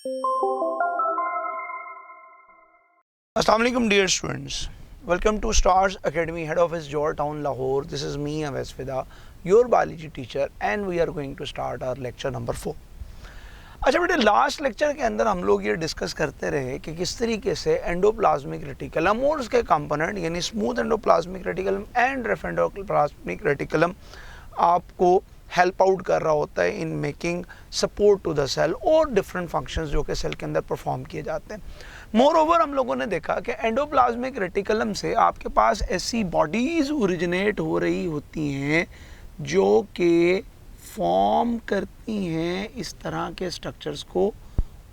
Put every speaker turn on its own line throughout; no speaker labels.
Assalamu alaikum dear students. Welcome to Stars Academy, head office Georgetown, Lahore. This is me, Awais Fida, your biology teacher, and we are going to start our lecture number 4. अच्छा बेटे, last lecture के अंदर हम लोग ये discuss करते रहे कि किस तरीके से एंडोप्लाज्मिक रेटिकुलम और उसके कंपोनेंट यानी smooth endoplasmic reticulum and rough endoplasmic reticulum आपको हेल्प आउट कर रहा होता है in making support to the cell और डिफरेंट फंक्शंस जो कि सेल के अंदर परफॉर्म किए जाते हैं। मोर ओवर हम लोगों ने देखा कि एंडोप्लाज्मिक रेटिकुलम से आपके पास ऐसी बॉडीज़ ओरिजिनेट हो रही होती हैं जो कि फॉर्म करती हैं इस तरह के स्ट्रक्चर्स को,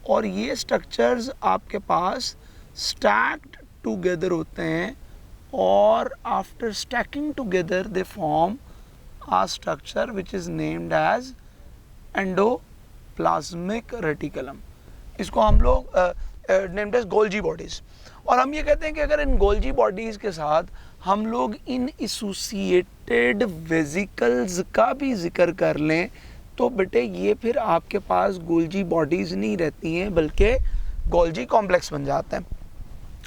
और ये स्ट्रक्चर्स आपके पास स्टैक्ड टुगेदर होते हैं और after stacking together they form a structure which is named as endoplasmic reticulum. इसको हम लोग named as Golgi bodies, और हम ये कहते हैं कि अगर इन Golgi bodies के साथ हम लोग इन एसोसिएटेड वेसिकल्स का भी जिक्र कर लें तो बेटे ये फिर आपके पास Golgi bodies नहीं रहती हैं बल्कि Golgi कॉम्प्लेक्स बन जाता है।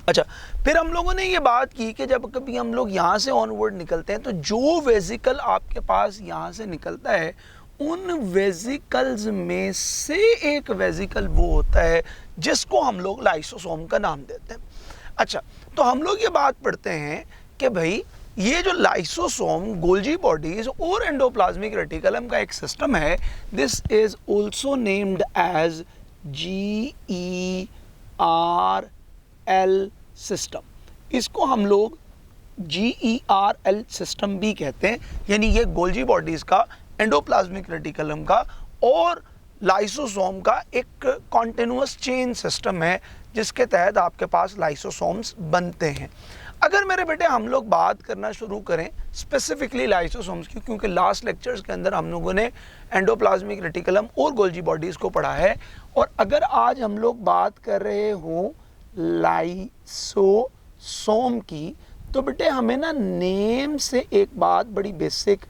अच्छा, फिर हम लोगों ने ये बात की कि जब कभी हम लोग यहाँ से ऑनवर्ड निकलते हैं तो जो वेसिकल आपके पास यहाँ से निकलता है उन वेसिकल्स में से एक वेसिकल वो होता है जिसको हम लोग लाइसोसोम का नाम देते हैं। अच्छा, तो हम लोग ये बात पढ़ते हैं कि भाई ये जो लाइसोसोम, गोल्जी बॉडीज और एंडोप्लाज्मिक रेटिकुलम का एक सिस्टम है, this is also named as GERL system. इसको हम लोग GERL सिस्टम भी कहते हैं, यानी ये गोल्जी बॉडीज का, एंडोप्लाज्मिक रेटिकुलम का और लाइसोसोम का एक कॉन्टिन्यूअस चेन सिस्टम है जिसके तहत आपके पास लाइसोसोम्स बनते हैं। अगर मेरे बेटे हम लोग बात करना शुरू करें स्पेसिफिकली लाइसोसोम्स की, क्योंकि लास्ट लेक्चर्स के अंदर हम लोगों ने एंडोप्लाज्मिक रेटिकुलम और गोल्जी बॉडीज को पढ़ा है, और अगर आज हम लोग बात कर रहे हों लाइसोसोम की तो बेटे हमें ना नेम से एक बात बड़ी बेसिक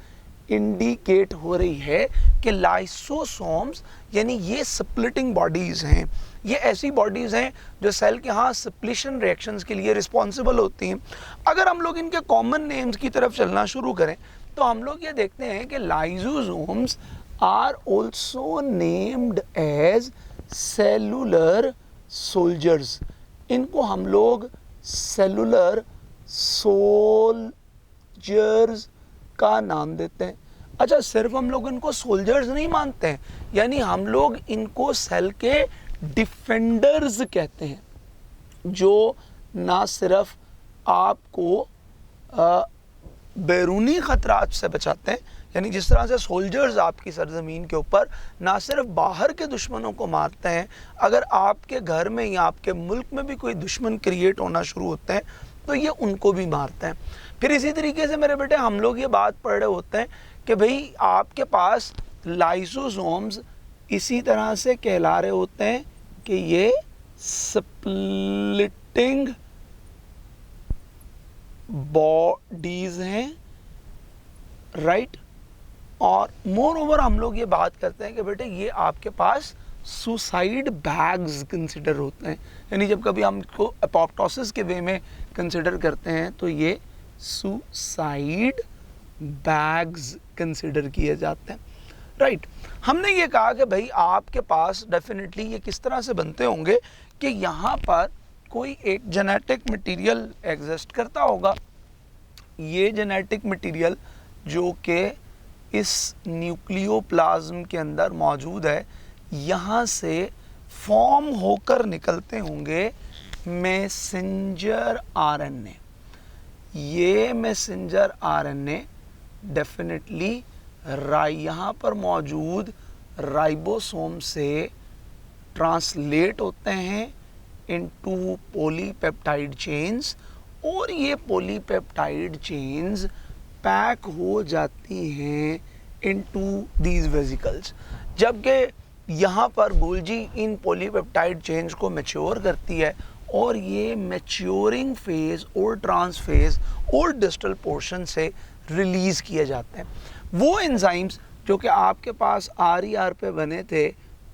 इंडिकेट हो रही है कि लाइसोसोम्स यानी ये स्प्लिटिंग बॉडीज़ हैं, ये ऐसी बॉडीज़ हैं जो सेल के यहाँ स्प्लिशन रिएक्शंस के लिए रिस्पॉन्सिबल होती हैं। अगर हम लोग इनके कॉमन नेम्स की तरफ चलना शुरू करें तो हम लोग ये देखते हैं कि lysosomes are also named as cellular soldiers. इनको हम लोग सेलुलर सोल्जर्स का नाम देते हैं। अच्छा, सिर्फ हम लोग इनको सोल्जर्स नहीं मानते हैं, यानी हम लोग इनको सेल के डिफेंडर्स कहते हैं, जो ना सिर्फ आपको बैरूनी ख़तरात से बचाते हैं, यानी जिस तरह से सोल्जर्स आपकी सरजमीन के ऊपर ना सिर्फ बाहर के दुश्मनों को मारते हैं, अगर आपके घर में या आपके मुल्क में भी कोई दुश्मन क्रिएट होना शुरू होते हैं तो ये उनको भी मारते हैं। फिर इसी तरीके से मेरे बेटे हम लोग ये बात पढ़ रहे होते हैं कि भाई आपके पास लाइसोसोम्स इसी तरह से कहला रहे होते हैं कि ये स्प्लिटिंग बॉडीज़ हैं, राइट। और मोर ओवर हम लोग ये बात करते हैं कि बेटे ये आपके पास सुसाइड बैग्स कंसिडर होते हैं, यानी जब कभी हम इसको एपोप्टोसिस के वे में कंसिडर करते हैं तो ये सुसाइड बैग्स कंसिडर किए जाते हैं, राइट। हमने ये कहा कि भाई आपके पास डेफिनेटली ये किस तरह से बनते होंगे कि यहाँ पर कोई एक जेनेटिक मटेरियल एग्जिस्ट करता होगा। ये जेनेटिक मटेरियल जो कि इस न्यूक्लियोप्लाज्म के अंदर मौजूद है, यहाँ से फॉर्म होकर निकलते होंगे मैसेंजर आरएनए। ये मैसेंजर आरएनए डेफिनेटली यहाँ पर मौजूद राइबोसोम से ट्रांसलेट होते हैं इनटू पॉलीपेप्टाइड चेन्स, और ये पॉलीपेप्टाइड चेन्स पैक हो जाती हैं इनटू दीज वेसिकल्स। जबकि यहाँ पर गोल्जी इन पॉलीपेप्टाइड चेन्स को मैच्योर करती है और ये मैच्योरिंग फेज और ट्रांस फेज और डिस्टल पोर्शन से रिलीज़ किए जाते हैं। वो एंजाइम्स जो कि आपके पास RER पे बने थे,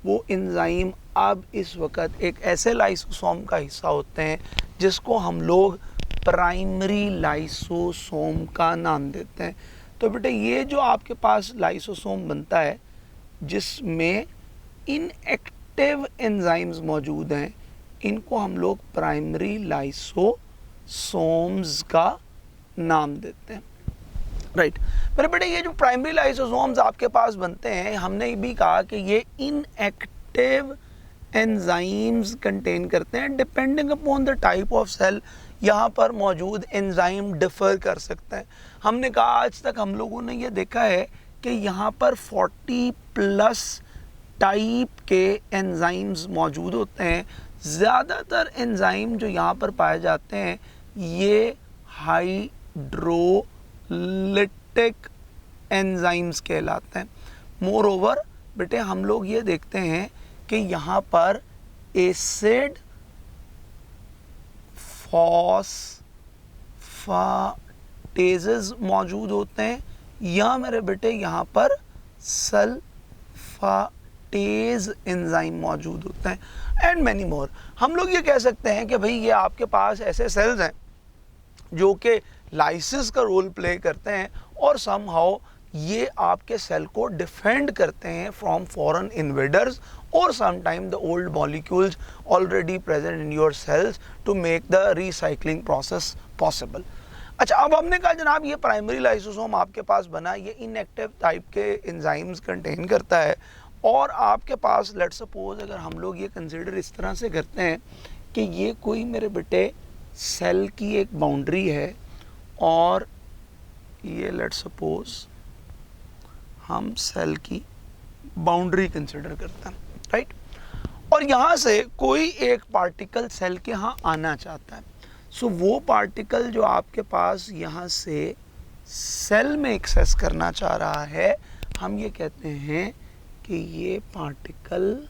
वो एंजाइम अब इस वक्त एक ऐसे लाइसोसोम का हिस्सा होते हैं जिसको हम लोग प्राइमरी लाइसोसोम का नाम देते हैं। तो बेटे ये जो आपके पास लाइसोसोम बनता है जिसमें इनएक्टिव एंजाइम्स मौजूद हैं, इनको हम लोग प्राइमरी लाइसोसोम्स का नाम देते हैं, राइट। मेरे बेटे ये जो प्राइमरी लाइसोसोम्स आपके पास बनते हैं, हमने भी कहा कि ये इनएक्टिव एंजाइम्स कंटेन करते हैं। Depending upon the type of cell यहाँ पर मौजूद एंजाइम डिफर कर सकते हैं। हमने कहा आज तक हम लोगों ने ये देखा है कि यहाँ पर 40+ टाइप के एंजाइम्स मौजूद होते हैं। ज़्यादातर एंजाइम जो यहाँ पर पाए जाते हैं ये हाइड्रोलिटिक एंजाइम्स कहलाते हैं। मोर ओवर बेटे हम लोग ये देखते हैं कि यहाँ पर एसिड फॉस्फेटेजेस मौजूद होते हैं, या मेरे बेटे यहाँ पर सल्फाटेज एंजाइम मौजूद होते हैं, एंड मैनी मोर। हम लोग ये कह सकते हैं कि भाई ये आपके पास ऐसे सेल्स हैं जो कि लाइसिस का रोल प्ले करते हैं और समहाउ ये आपके सेल को डिफेंड करते हैं फ्रॉम फॉरेन इन्वेडर्स और sometime the old molecules already present in your cells to make the recycling process possible. अच्छा, अब हमने कहा जनाब ये प्राइमरी लाइसोसोम आपके पास बना, ये इनएक्टिव टाइप के एंजाइम्स कंटेन करता है, और आपके पास लेट सपोज अगर हम लोग ये कंसिडर इस तरह से करते हैं कि ये कोई मेरे बेटे सेल की एक बाउंड्री है, और ये लेट सपोज हम सेल की बाउंड्री कंसिडर करते हैं, राइट। और यहाँ से कोई एक पार्टिकल सेल के यहाँ आना चाहता है। सो वो पार्टिकल जो आपके पास यहाँ से सेल में एक्सेस करना चाह रहा है, हम ये कहते हैं कि ये पार्टिकल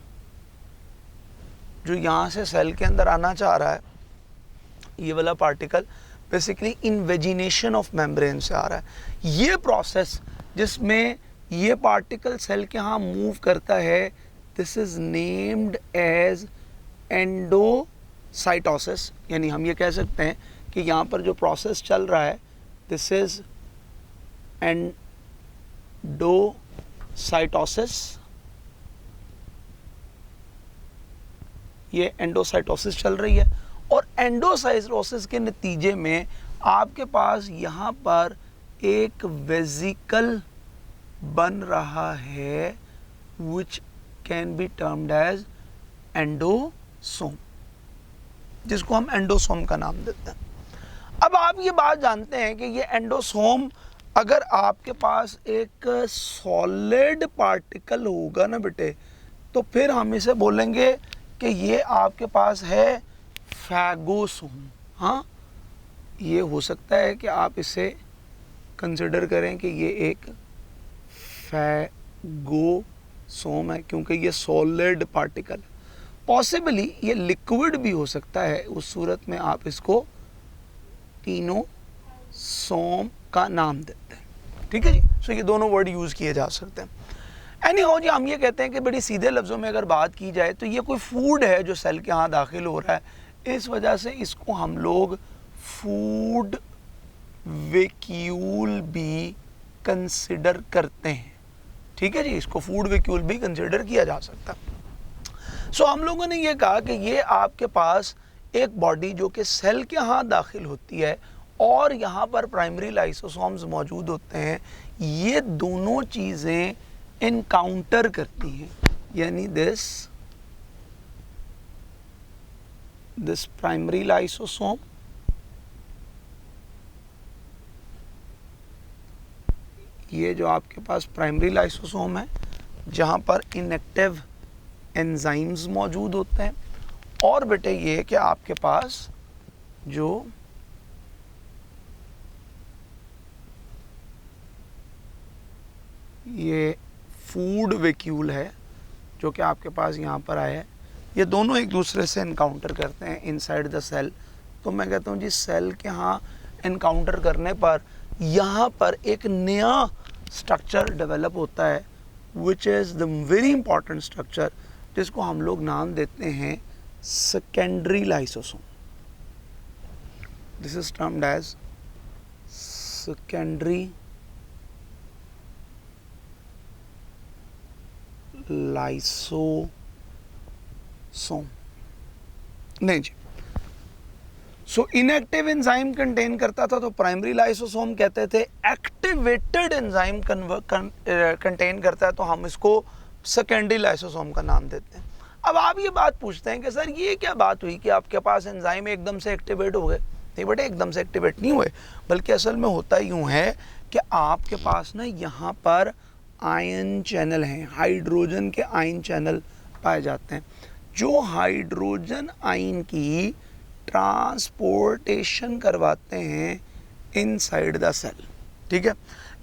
जो यहाँ से सेल के अंदर आना चाह रहा है, ये वाला particle basically invagination of membrane से आ रहा है। ये प्रोसेस जिसमें ये पार्टिकल सेल के यहाँ मूव करता है, this is named as endocytosis. यानी हम ये कह सकते हैं कि यहाँ पर जो प्रोसेस चल रहा है दिस इज एंडोसाइटोसिस। ये एंडोसाइटोसिस चल रही है, और एंडोसाइटोसिस के नतीजे में आपके पास यहाँ पर एक वेसिकल बन रहा है which can be termed as endosome, जिसको हम एंडोसोम का नाम देते हैं। अब आप ये बात जानते हैं कि ये एंडोसोम अगर आपके पास एक सॉलिड पार्टिकल होगा ना बेटे, तो फिर हम इसे बोलेंगे कि ये आपके पास है फैगोसोम। हाँ, ये हो सकता है कि आप इसे कंसिडर करें कि ये एक फैगोसोम है क्योंकि ये सॉलिड पार्टिकल है। पॉसिबली ये लिक्विड भी हो सकता है, उस सूरत में आप इसको टीनोसोम का नाम देते हैं, ठीक है जी। सो ये दोनों वर्ड यूज़ किए जा सकते हैं। एनीहाउ जी, हम ये कहते हैं कि बड़ी सीधे लफ्ज़ों में अगर बात की जाए तो ये कोई फूड है जो सेल के यहाँ दाखिल हो रहा है, इस वजह से इसको हम लोग फूड वैक्यूल भी कंसिडर करते हैं, ठीक है जी। इसको फूड वैक्यूल भी कंसिडर किया जा सकता है। सो हम लोगों ने ये कहा कि ये आपके पास एक बॉडी जो कि सेल के यहाँ दाखिल होती है और यहाँ पर प्राइमरी लाइसोसोम्स मौजूद होते हैं, ये दोनों चीज़ें इनकाउंटर करती हैं। यानी दिस प्राइमरी लाइसोसोम ये जो आपके पास प्राइमरी लाइसोसोम है जहाँ पर इनएक्टिव एंजाइम्स मौजूद होते हैं, और बेटे ये कि आपके पास जो ये फूड वैक्यूल है जो कि आपके पास यहाँ पर आया है, ये दोनों एक दूसरे से इनकाउंटर करते हैं इनसाइड द सेल। तो मैं कहता हूँ जी सेल के यहाँ इनकाउंटर करने पर यहाँ पर एक नया स्ट्रक्चर डेवलप होता है which is the very important structure जिसको हम लोग नाम देते हैं secondary lysosome. This is termed as secondary lysosome. नहीं जी, सो इनएक्टिव एंजाइम कंटेन करता था तो प्राइमरी लाइसोसोम कहते थे, एक्टिवेटेड एंजाइम कंटेन करता है तो हम इसको सेकेंडरी लाइसोसोम का नाम देते हैं। अब आप ये बात पूछते हैं कि सर ये क्या बात हुई कि आपके पास एंजाइम एकदम से एक्टिवेट हो गए? नहीं बेटे, एकदम से एक्टिवेट नहीं हुए, बल्कि असल में होता यूँ है कि आपके पास ना यहाँ पर आयन चैनल हैं, हाइड्रोजन के आयन चैनल पाए जाते हैं, जो हाइड्रोजन आयन की ट्रांसपोर्टेशन करवाते हैं इनसाइड द सेल। ठीक है,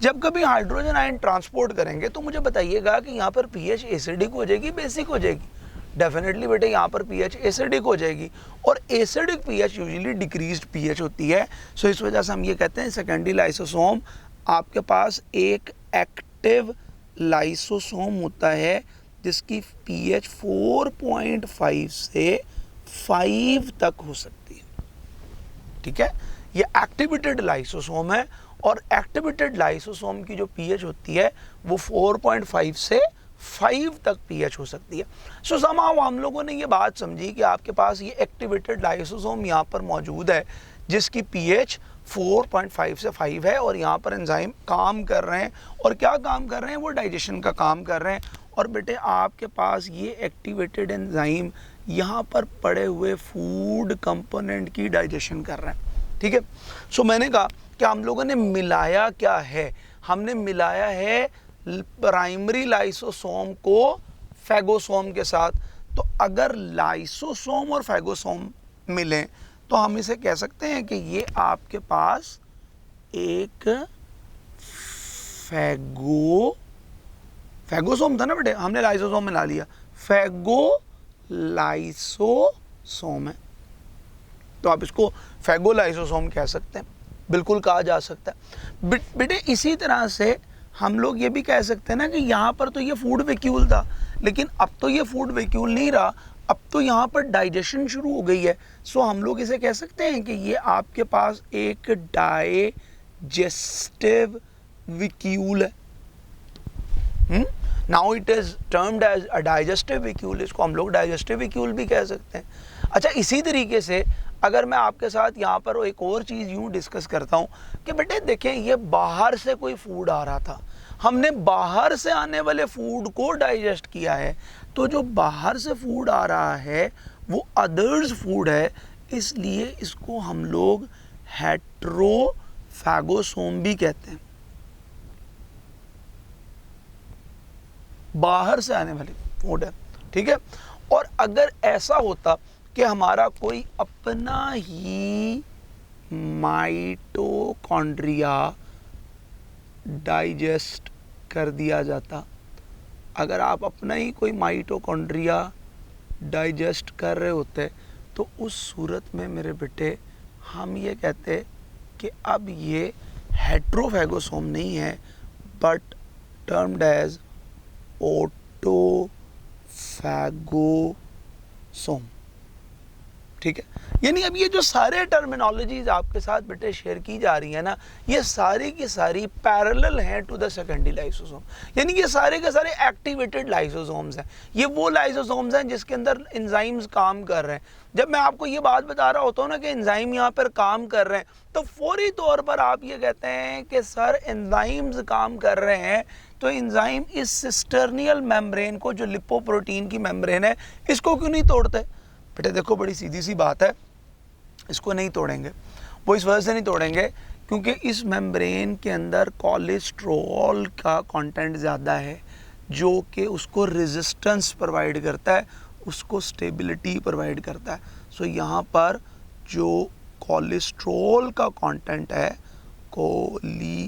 जब कभी हाइड्रोजन आयन ट्रांसपोर्ट करेंगे तो मुझे बताइएगा कि यहाँ पर पीएच एसिडिक हो जाएगी, बेसिक हो जाएगी? डेफिनेटली बेटे यहाँ पर पीएच एसिडिक हो जाएगी, और acidic pH usually decreased pH होती है। सो इस वजह से हम ये कहते हैं सेकेंडरी लाइसोसोम आपके पास एक एक्टिव लाइसोसोम होता है जिसकी पीएच 4.5 से 5 तक हो सकती है। ठीक है, ये एक्टिवेटेड लाइसोसोम है, और एक्टिवेटेड लाइसोसोम की जो पीएच होती है वो 4.5 से 5 तक पीएच हो सकती है। सो समहाउ हम लोगों ने ये बात समझी कि आपके पास ये एक्टिवेटेड लाइसोसोम यहाँ पर मौजूद है जिसकी पीएच 4.5 से 5 है, और यहाँ पर एंजाइम काम कर रहे हैं, और क्या काम कर रहे हैं? वो डाइजेशन का काम कर रहे हैं। और बेटे आपके पास ये एक्टिवेटेड एंजाइम यहाँ पर पड़े हुए फूड कंपोनेंट की डाइजेशन कर रहे हैं। ठीक है, सो मैंने कहा कि हम लोगों ने मिलाया क्या है? हमने मिलाया है प्राइमरी लाइसोसोम को फैगोसोम के साथ। तो अगर लाइसोसोम और फैगोसोम मिलें तो हम इसे कह सकते हैं कि ये आपके पास एक फैगोसोम था ना बेटे, हमने लाइसोसोम मिला लिया, फैगोलाइसोसोम है। तो आप इसको फैगोलाइसोसोम कह सकते हैं, बिल्कुल कहा जा सकता है। बेटे इसी तरह से हम लोग ये भी कह सकते हैं ना कि यहाँ पर तो ये फूड वैक्यूल था, लेकिन अब तो ये फूड वैक्यूल नहीं रहा, अब तो यहाँ पर डाइजेशन शुरू हो गई है। सो हम लोग इसे कह सकते हैं कि ये आपके पास एक डाइजेस्टिव वैक्यूल है। Now it is termed as a digestive vacuole, इसको हम लोग डाइजेस्टिव वैक्यूल भी कह सकते हैं। अच्छा, इसी तरीके से अगर मैं आपके साथ यहाँ पर एक और चीज़ यूँ डिस्कस करता हूँ कि बेटे देखें, ये बाहर से कोई फूड आ रहा था, हमने बाहर से आने वाले फूड को डाइजेस्ट किया है, तो जो बाहर से फूड आ रहा है वो अदर्स फूड है, इसलिए इसको हम लोग हेट्रोफैगोसोम भी कहते हैं, बाहर से आने वाली फूड है। ठीक है, और अगर ऐसा होता कि हमारा कोई अपना ही माइटोकॉन्ड्रिया डाइजेस्ट कर दिया जाता, अगर आप अपना ही कोई माइटोकॉन्ड्रिया डाइजेस्ट कर रहे होते तो उस सूरत में मेरे बेटे हम ये कहते कि अब ये हेट्रोफैगोसोम नहीं है बट टर्म्ड एज ऑटोफैगोसोम। ठीक है, यानी अब ये जो सारे टर्मिनोलॉजीज आपके साथ बेटे शेयर की जा रही है ना, ये सारी की सारी पैरेलल हैं टू द सेकेंडरी लाइसोसोम, यानी ये सारे के सारे एक्टिवेटेड लाइसोसोम्स हैं। ये वो लाइसोसोम्स हैं जिसके अंदर एंजाइम्स काम कर रहे हैं। जब मैं आपको ये बात बता रहा होता हूँ ना कि एंजाइम यहाँ पर काम कर रहे हैं, तो फौरी तौर पर आप ये कहते हैं कि सर एंजाइम्स काम कर रहे हैं, तो एंजाइम इस सिस्टर्नियल मेम्ब्रेन को, जो लिपोप्रोटीन की मेम्ब्रेन है, इसको क्यों नहीं तोड़ते? बेटे देखो, बड़ी सीधी सी बात है, इसको नहीं तोड़ेंगे। वो इस वजह से नहीं तोड़ेंगे क्योंकि इस मेम्ब्रेन के अंदर कोलेस्ट्रॉल का कंटेंट ज़्यादा है, जो कि उसको रेजिस्टेंस प्रोवाइड करता है, उसको स्टेबिलिटी प्रोवाइड करता है। सो यहाँ पर जो कोलेस्ट्रॉल का कंटेंट है, कोलेस्टेरोल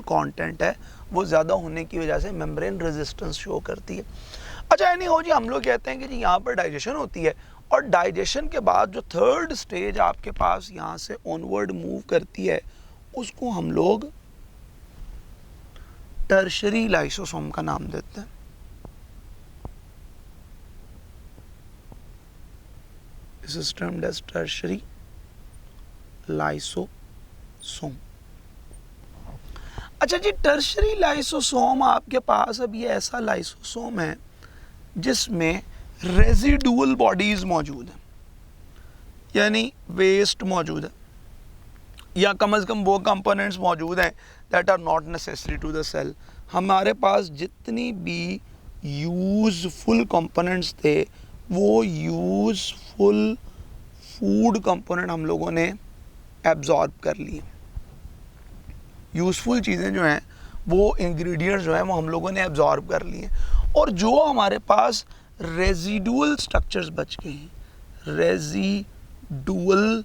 कंटेंट है, वो ज़्यादा होने की वजह से मेम्ब्रेन रेजिस्टेंस शो करती है। अच्छा, नहीं हो जी, हम लोग कहते हैं कि जी यहाँ पर डाइजेशन होती है, और डाइजेशन के बाद जो थर्ड स्टेज आपके पास यहाँ से ऑनवर्ड मूव करती है, उसको हम लोग टर्शरी लाइसोसोम का नाम देते हैं। This is termed as tertiary lysosome. अच्छा जी, टर्शियरी लाइसोसोम आपके पास अब ये ऐसा लाइसोसोम है जिसमें रेजिडुअल बॉडीज मौजूद हैं, यानी वेस्ट मौजूद है, या कम से कम वो कंपोनेंट्स मौजूद हैं that are not necessary to the cell. हमारे पास जितनी भी यूजफुल कंपोनेंट्स थे वो यूजफुल फूड कंपोनेंट हम लोगों ने एब्जॉर्ब कर लिए। यूजफुल चीज़ें जो हैं, वो इंग्रेडिएंट्स जो हैं वो हम लोगों ने एब्जॉर्ब कर लिए, और जो हमारे पास रेजिडुअल स्ट्रक्चर्स बच गए हैं, रेजिडुअल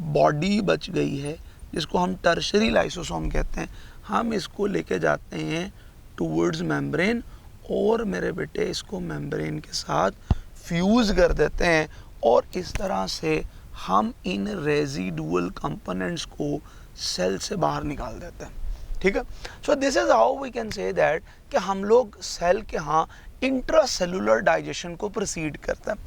बॉडी बच गई है, जिसको हम टर्शियरी लाइसोसोम कहते हैं, हम इसको लेके जाते हैं टूवर्ड्स मेम्ब्रेन, और मेरे बेटे इसको मेम्ब्रेन के साथ फ्यूज़ कर देते हैं, और इस तरह से हम इन रेजिडुअल कंपोनेंट्स को सेल से बाहर निकाल देते हैं। ठीक है, so this is how we can say that कि हम लोग सेल के यहाँ इंट्रासेलुलर डाइजेशन को प्रोसीड करते हैं।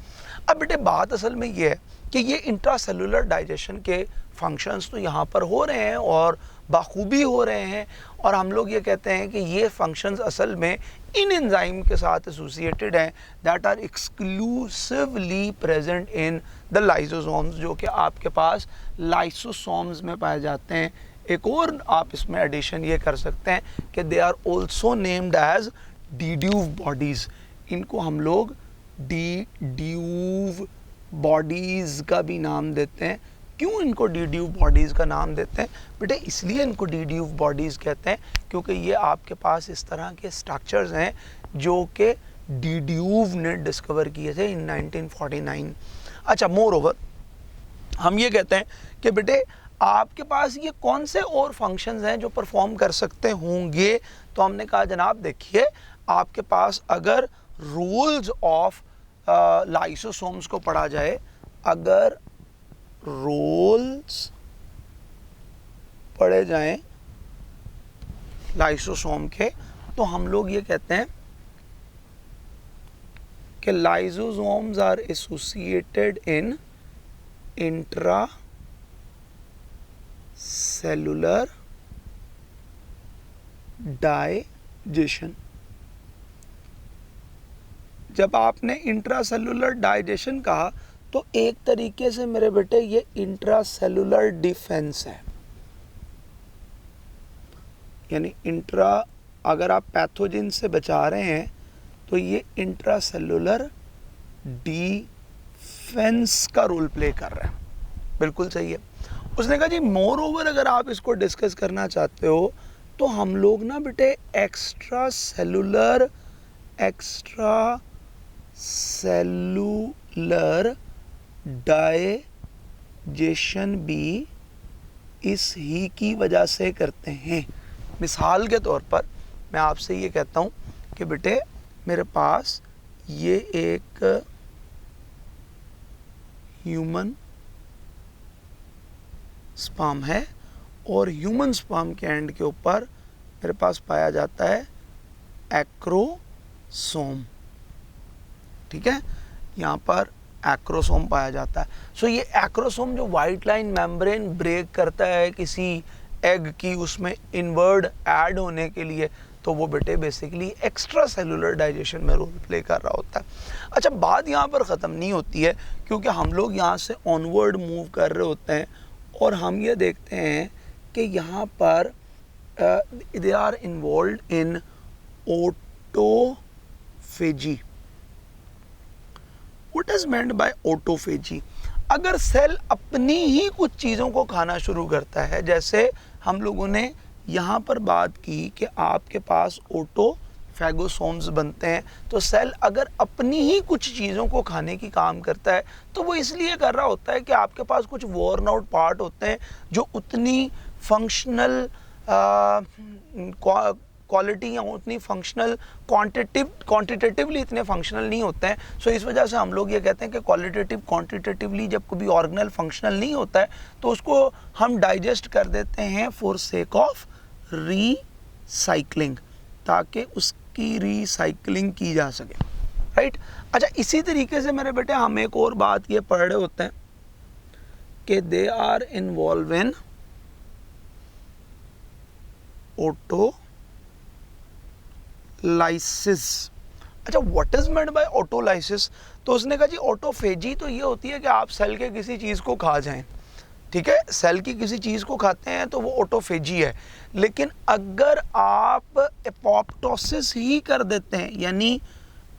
अब बेटे बात असल में ये है कि ये इंट्रासेलुलर डाइजेशन के फंक्शंस तो यहाँ पर हो रहे हैं और बाखूबी हो रहे हैं, और हम लोग ये कहते हैं कि ये फंक्शंस असल में इन एंजाइम के साथ एसोसिएटेड हैं that are exclusively present in the lysosomes, जो कि आपके पास लाइसोसोम्स में पाए जाते हैं। एक और आप इसमें एडिशन ये कर सकते हैं कि they are also named as de Duve bodies. इनको हम लोग डिड्यूव बॉडीज़ का भी नाम देते हैं। क्यों इनको डिड्यूव बॉडीज़ का नाम देते हैं बेटे? इसलिए इनको डिड्यूव बॉडीज़ कहते हैं क्योंकि ये आपके पास इस तरह के स्ट्रक्चर्स हैं जो कि डिड्यूव ने डिस्कवर किए थे इन 1949। अच्छा, मोर ओवर हम ये कहते हैं कि बेटे आपके पास ये कौन से और फंक्शंस हैं जो परफॉर्म कर सकते होंगे? तो हमने कहा जनाब देखिए, आपके पास अगर रूल्स ऑफ लाइसोसोम्स को पढ़ा जाए, अगर रोल्स पढ़े जाएं लाइसोसोम के, तो हम लोग ये कहते हैं कि lysosomes are associated in intra cellular digestion. जब आपने इंट्रासेलुलर डाइजेशन कहा तो एक तरीके से मेरे बेटे ये इंट्रासेलुलर डिफेंस है, यानी अगर आप पैथोजन से बचा रहे हैं तो ये इंट्रासेलुलर डिफेंस का रोल प्ले कर रहा है। बिल्कुल सही है। उसने कहा जी मोर ओवर अगर आप इसको डिस्कस करना चाहते हो तो हम लोग ना बेटे एक्स्ट्रा सेलुलर डाइजेशन भी इस ही की वजह से करते हैं। मिसाल के तौर पर मैं आपसे ये कहता हूँ कि बेटे मेरे पास ये एक ह्यूमन स्पर्म है, और ह्यूमन स्पर्म के एंड के ऊपर मेरे पास पाया जाता है एक्रोसोम। ठीक है, यहाँ पर एक्रोसोम पाया जाता है। सो ये एक्रोसोम जो वाइट लाइन मेम्ब्रेन ब्रेक करता है किसी एग की उसमें इनवर्ड ऐड होने के लिए, तो वो बेटे बेसिकली एक्स्ट्रा सेलुलर डाइजेशन में रोल प्ले कर रहा होता है। अच्छा, बात यहाँ पर ख़त्म नहीं होती है, क्योंकि हम लोग यहाँ से ऑनवर्ड मूव कर रहे होते हैं और हम ये देखते हैं कि यहाँ पर they are involve in autophagy. What is meant by autophagy? अगर सेल अपनी ही कुछ चीज़ों को खाना शुरू करता है, जैसे हम लोगों ने यहाँ पर बात की कि आपके पास ऑटोफैगोसोम्स बनते हैं, तो सेल अगर अपनी ही कुछ चीज़ों को खाने की काम करता है तो वो इसलिए कर रहा होता है कि आपके पास कुछ वॉर्न आउट पार्ट होते हैं जो उतनी फंक्शनल क्वालिटी या उतनी फंक्शनल क्वांटिटेटिवली इतने फंक्शनल नहीं होते हैं। सो इस वजह से हम लोग ये कहते हैं कि क्वालिटेटिव क्वांटिटेटिवली जब कभी ऑर्गेनल फंक्शनल नहीं होता है तो उसको हम डाइजेस्ट कर देते हैं फॉर सेक ऑफ रीसाइक्लिंग, ताकि उसकी रीसाइक्लिंग की जा सके। राइट। अच्छा, इसी तरीके से मेरे बेटे हम एक और बात ये पढ़ रहे होते हैं कि they are involve in autolysis. अच्छा, what is meant by autolysis? तो उसने कहा जी ऑटोफेजी तो ये होती है कि आप सेल के किसी चीज़ को खा जाएं, ठीक है, सेल की किसी चीज़ को खाते हैं तो वो ऑटोफेजी है। लेकिन अगर आप एपोप्टोसिस ही कर देते हैं, यानी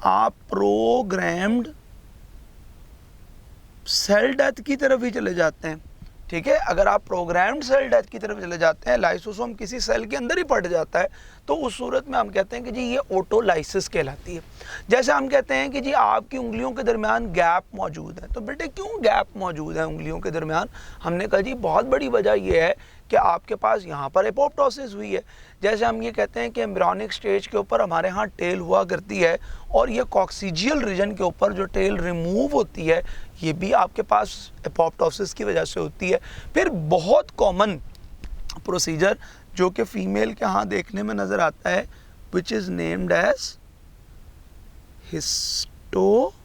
आप प्रोग्राम्ड सेल डेथ की तरफ ही चले जाते हैं, ठीक है, अगर आप प्रोग्राम्ड सेल डेथ की तरफ चले जाते हैं, लाइसोसोम किसी सेल के अंदर ही पड़ जाता है, तो उस सूरत में हम कहते हैं कि जी ये ऑटोलाइसिस कहलाती है। जैसे हम कहते हैं कि जी आपकी उंगलियों के दरमियान गैप मौजूद है, तो बेटे क्यों गैप मौजूद है उंगलियों के दरमियान? हमने कहा जी बहुत बड़ी वजह यह है कि आपके पास यहाँ पर एपोप्टोसिस हुई है। जैसे हम ये कहते हैं कि एम्ब्रियोनिक स्टेज के ऊपर हमारे यहाँ टेल हुआ करती है, और ये कॉक्सिजियल रीजन के ऊपर जो टेल रिमूव होती है, ये भी आपके पास एपोप्टोसिस की वजह से होती है। फिर बहुत कॉमन प्रोसीजर जो कि फीमेल के यहाँ देखने में नज़र आता है, विच इज़ नेम्ड एज हिस्टोलाइसिस,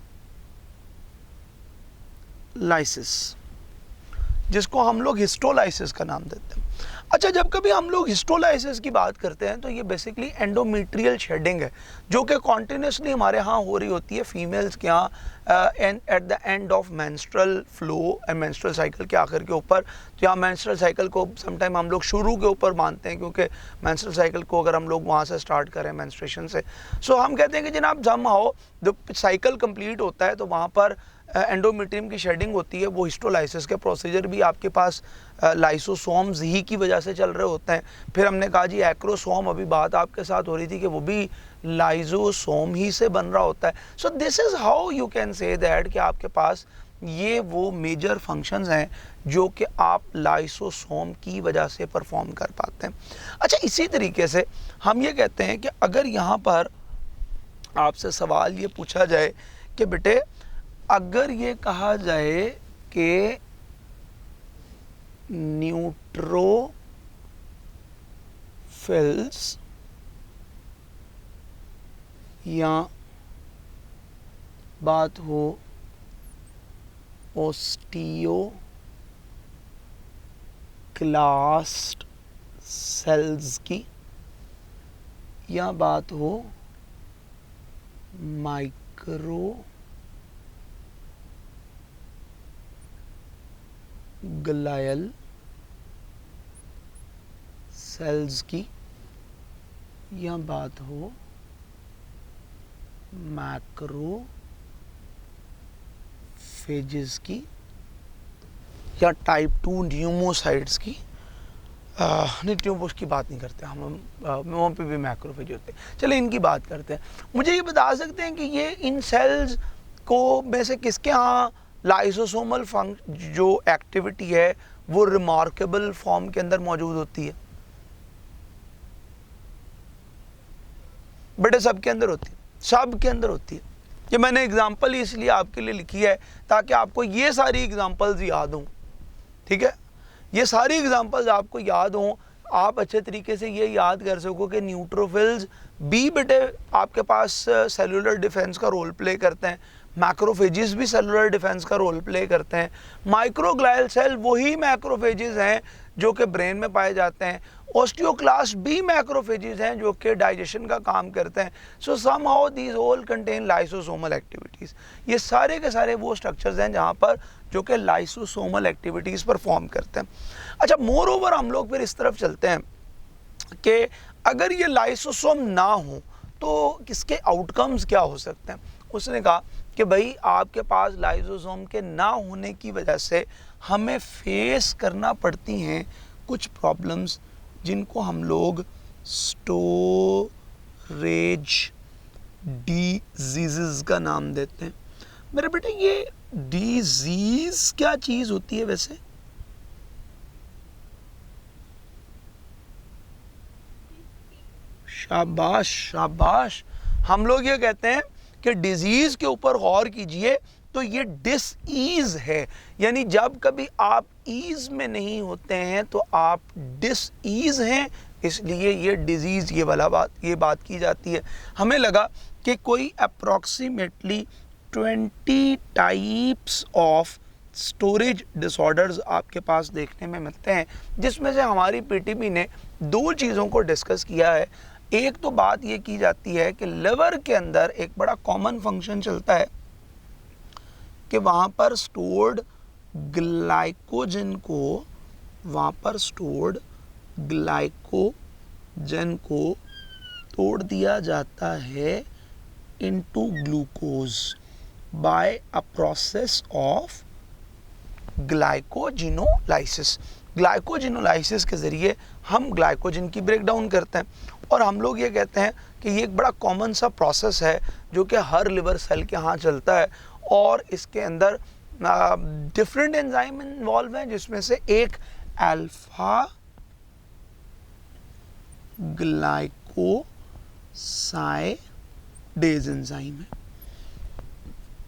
जिसको हम लोग हिस्टोलाइसिस का नाम देते हैं। अच्छा, जब कभी हम लोग हिस्टोलाइसिस की बात करते हैं तो ये बेसिकली एंडोमेट्रियल शेडिंग है, जो कि कॉन्टिन्यूसली हमारे यहाँ हो रही होती है फीमेल्स के यहाँ at the end of menstrual flow and menstrual cycle के आखिर के ऊपर। तो यहाँ मेंस्ट्रुअल साइकिल को समटाइम हम लोग शुरू के ऊपर मानते हैं, क्योंकि मेंस्ट्रुअल साइकिल को अगर हम लोग वहाँ से स्टार्ट करें मेंस्ट्रुएशन से, सो हम कहते हैं कि जनाब जब हो जब साइकिल कंप्लीट होता है तो वहाँ पर एंडोमेट्रियम की शेडिंग होती है। वो हिस्टोलाइसिस के प्रोसीजर भी आपके पास लाइसोसोम्स ही की वजह से चल रहे होते हैं। फिर हमने कहा जी एक्रोसोम, अभी बात आपके साथ हो रही थी कि वो भी लाइसोसोम ही से बन रहा होता है। So this is how you can say that कि आपके पास ये वो मेजर फंक्शंस हैं जो कि आप लाइसोसोम की वजह से परफॉर्म कर पाते हैं। अच्छा, इसी तरीके से हम ये कहते हैं कि अगर यहाँ पर आपसे सवाल ये पूछा जाए कि बेटे अगर ये कहा जाए कि न्यूट्रोफिल्स या बात हो ओस्टियोक्लास्ट सेल्स की, या बात हो माइक्रोग्लियल सेल्स की, या बात हो मैक्रोफेजेस की, या टाइप 2 न्यूमोसाइट्स की। नहीं, ट्यूबोस की बात नहीं करते हम वहाँ पे भी मैक्रोफेज होते हैं। चलिए इनकी बात करते हैं। मुझे ये बता सकते हैं कि ये इन सेल्स को में से किसके यहाँ लाइसोसोमल जो एक्टिविटी है वो रिमार्केबल फॉर्म के अंदर मौजूद होती है? बेटे सबके अंदर होती है, सबके अंदर होती है। ये मैंने एग्जाम्पल इसलिए आपके लिए लिखी है ताकि आपको ये सारी एग्जाम्पल्स याद हों, ठीक है, ये सारी एग्जाम्पल्स आपको याद हों, आप अच्छे तरीके से ये याद कर सको कि न्यूट्रोफिल्स भी बेटे आपके पास सेलुलर डिफेंस का रोल प्ले करते हैं, मैक्रोफेजेस भी सेलुलर डिफेंस का रोल प्ले करते हैं, माइक्रोग्लायल सेल वही मैक्रोफेजेस हैं जो कि ब्रेन में पाए जाते हैं, ओस्टियोक्लास्ट भी मैक्रोफेजेस हैं जो कि डाइजेशन का काम करते हैं। सो somehow these all contain lysosomal activities. ये सारे के सारे वो स्ट्रक्चर्स हैं जहाँ पर जो कि लाइसोसोमल एक्टिविटीज़ परफॉर्म करते हैं। अच्छा, मोर ओवर हम लोग फिर इस तरफ चलते हैं कि अगर ये लाइसोसोम ना हो तो किसके आउटकम्स क्या हो सकते हैं। उसने कहा कि भाई आपके पास लाइसोसोम के ना होने की वजह से हमें फेस करना पड़ती हैं कुछ प्रॉब्लम्स, जिनको हम लोग स्टोरेज डिजीज़ का नाम देते हैं। मेरे बेटे ये डिजीज़ क्या चीज़ होती है वैसे? शाबाश शाबाश। हम लोग ये कहते हैं कि डिजीज़ के ऊपर गौर कीजिए तो ये डिस-ईज़ है, यानी जब कभी आप ईज़ में नहीं होते हैं तो आप डिस-ईज़ हैं, इसलिए ये डिजीज़ ये वाला बात की जाती है। हमें लगा कि कोई approximately 20 types of storage disorders आपके पास देखने में मिलते हैं, जिसमें से हमारी पीटीपी ने दो चीज़ों को डिस्कस किया है। एक तो बात ये की जाती है कि लिवर के अंदर एक बड़ा कॉमन फंक्शन चलता है कि वहाँ पर स्टोर्ड ग्लाइकोजन को तोड़ दिया जाता है into glucose by a process of glycogenolysis. Glycogenolysis के ज़रिए हम ग्लाइकोजन की ब्रेक डाउन करते हैं, और हम लोग ये कहते हैं कि ये एक बड़ा कॉमन सा प्रोसेस है जो कि हर लिवर सेल के यहाँ चलता है, और इसके अंदर डिफरेंट एंजाइम इन्वॉल्व हैं, जिसमें से एक अल्फा ग्लाइकोसाइडेज एंजाइम है,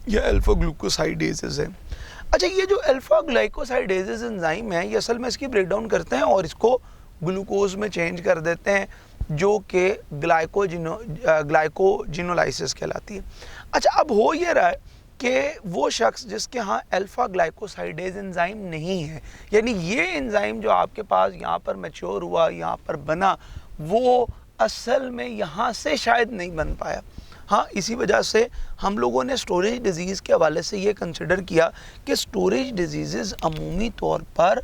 यह अल्फा ग्लूकोसाइडेज है। अच्छा, ये जो अल्फा ग्लाइकोसाइडेज एंजाइम है, ये असल में इसकी ब्रेकडाउन करते हैं और इसको ग्लूकोज में चेंज कर देते हैं, जो कि ग्लाइकोजिनोलाइसिस कहलाती है। अच्छा, अब हो ये रहा है कि वो शख्स जिसके यहाँ अल्फा ग्लाइकोसाइडेज एंजाइम नहीं है, यानी ये एंजाइम जो आपके पास यहाँ पर मैच्योर हुआ, यहाँ पर बना, वो असल में यहाँ से शायद नहीं बन पाया। हाँ, इसी वजह से हम लोगों ने स्टोरेज डिजीज़ के हवाले से ये कंसिडर किया कि स्टोरेज डिजीज़ अमूमी तौर पर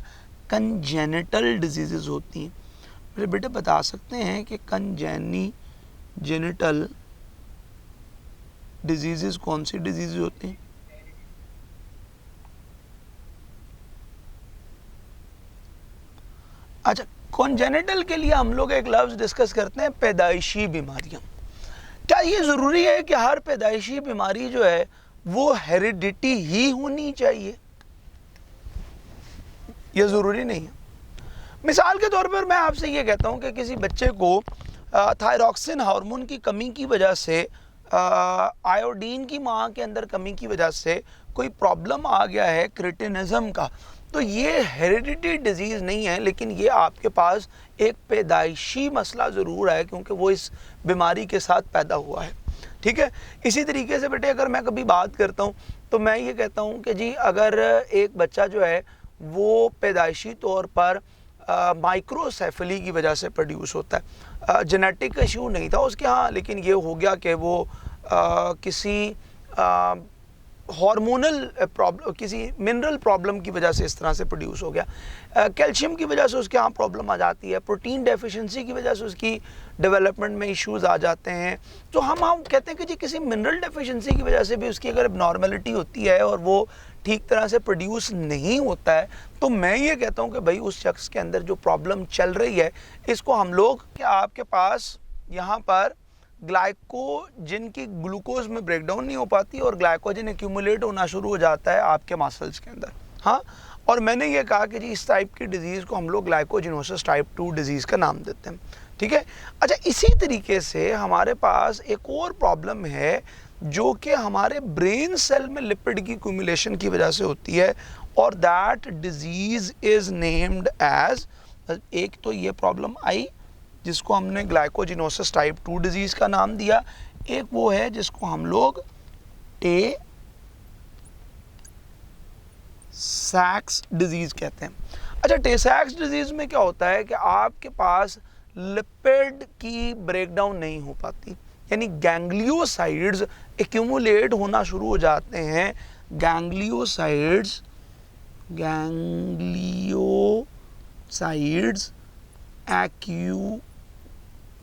कंजेनिटल डिजीज़ होती हैं। मेरे बेटे बता सकते हैं कि कंजेनिटल डिजीज़ कौन सी डिजीज़ होती हैं? अच्छा, कंजेनिटल के लिए हम लोग एक लफ्ज़ डिस्कस करते हैं, पैदाइशी बीमारियां। क्या ये ज़रूरी है कि हर पैदाइशी बीमारी जो है वो हेरिडिटी ही होनी चाहिए? ये ज़रूरी नहीं है। मिसाल के तौर पर मैं आपसे ये कहता हूँ कि किसी बच्चे को थायरॉक्सिन हार्मोन की कमी की वजह से, आयोडीन की माँ के अंदर कमी की वजह से कोई प्रॉब्लम आ गया है क्रिटिनिज्म का, तो ये हेरिडिटी डिजीज़ नहीं है, लेकिन ये आपके पास एक पैदाइशी मसला ज़रूर है, क्योंकि वो इस बीमारी के साथ पैदा हुआ है। ठीक है, इसी तरीके से बेटे अगर मैं कभी बात करता हूँ तो मैं ये कहता हूँ कि जी अगर एक बच्चा जो है वो पैदाइशी तौर पर माइक्रोसेफली की वजह से प्रोड्यूस होता है, जेनेटिक इशू नहीं था उसके यहाँ, लेकिन ये हो गया कि वो किसी हार्मोनल प्रॉब्लम, किसी मिनरल प्रॉब्लम की वजह से इस तरह से प्रोड्यूस हो गया, कैल्शियम की वजह से उसके यहाँ प्रॉब्लम आ जाती है, प्रोटीन डेफिशिएंसी की वजह से उसकी डेवलपमेंट में इश्यूज आ जाते हैं। तो हम कहते हैं कि जी किसी मिनरल डेफिशिएंसी की वजह से भी उसकी अगर एबनॉर्मेलिटी होती है और वो ठीक तरह से प्रोड्यूस नहीं होता है, तो मैं ये कहता हूँ कि भाई उस शख्स के अंदर जो प्रॉब्लम चल रही है, इसको हम लोग कि आपके पास यहाँ पर ग्लाइकोजन की ग्लूकोज में ब्रेकडाउन नहीं हो पाती और ग्लाइकोजन एक्यूमुलेट होना शुरू हो जाता है आपके मसल्स के अंदर। हाँ, और मैंने ये कहा कि जी इस टाइप की डिजीज़ को हम लोग ग्लाइकोजिनोसिस टाइप 2 डिजीज़ का नाम देते हैं। ठीक है। अच्छा, इसी तरीके से हमारे पास एक और प्रॉब्लम है जो कि हमारे ब्रेन सेल में लिपिड की एक्यूमुलेशन की वजह से होती है, और that disease is named as, एक तो ये प्रॉब्लम आई जिसको हमने ग्लाइकोजिनोसिस टाइप 2 डिजीज़ का नाम दिया, एक वो है जिसको हम लोग टे-सैक्स डिजीज़ कहते हैं। अच्छा, टे-सैक्स डिजीज़ में क्या होता है कि आपके पास लिपिड की ब्रेकडाउन नहीं हो पाती, यानी गैंग्लियोसाइड्स एक्यूमुलेट होना शुरू हो जाते हैं, gangliosides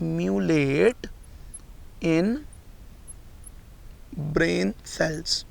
accumulate in brain cells,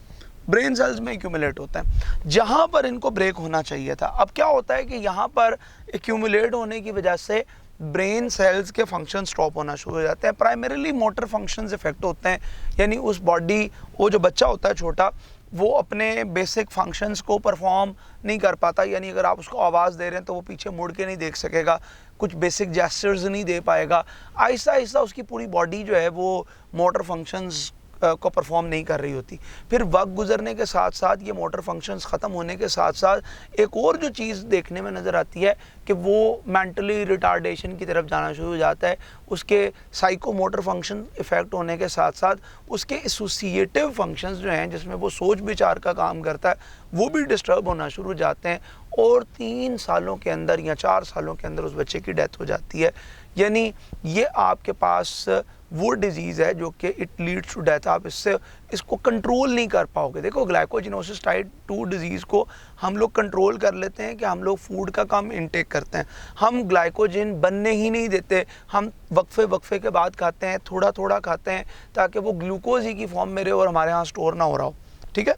brain cells में एक्यूमुलेट होता है जहाँ पर इनको ब्रेक होना चाहिए था। अब क्या होता है कि यहाँ पर एक्यूमुलेट होने की वजह से ब्रेन सेल्स के फंक्शन स्टॉप होना शुरू हो जाते हैं, प्राइमरीली मोटर फंक्शंस इफेक्ट होते हैं, यानी उस बॉडी, वो जो बच्चा होता है छोटा, वो अपने बेसिक फंक्शंस को परफॉर्म नहीं कर पाता, यानी अगर आप उसको आवाज़ दे रहे हैं तो वो पीछे मुड़ के नहीं देख सकेगा, कुछ बेसिक जेस्चर्स नहीं दे पाएगा, आहिस्ता आहिस्ता उसकी पूरी बॉडी जो है वो मोटर फंक्शंस को परफॉर्म नहीं कर रही होती। फिर वक्त गुजरने के साथ साथ ये मोटर फंक्शंस ख़त्म होने के साथ साथ एक और जो चीज़ देखने में नज़र आती है कि वो मेंटली रिटार्डेशन की तरफ जाना शुरू हो जाता है। उसके साइकोमोटर फंक्शन इफ़ेक्ट होने के साथ साथ उसके एसोसिएटिव फंक्शंस जो हैं, जिसमें वो सोच विचार का काम करता है, वो भी डिस्टर्ब होना शुरू हो जाते हैं और 3 सालों के अंदर या 4 सालों के अंदर उस बच्चे की डेथ हो जाती है। यानी ये आपके पास वो डिजीज़ है जो कि इट लीड्स टू डेथ। आप इसको कंट्रोल नहीं कर पाओगे। देखो, ग्लाइकोजिनोसिस टाइप 2 डिजीज़ को हम लोग कंट्रोल कर लेते हैं कि हम लोग फूड का कम इनटेक करते हैं, हम ग्लाइकोजन बनने ही नहीं देते, हम वक्फे के बाद खाते हैं, थोड़ा थोड़ा खाते हैं ताकि वो ग्लूकोज ही की फॉर्म में रहे और हमारे यहाँ स्टोर ना हो रहा हो। ठीक है,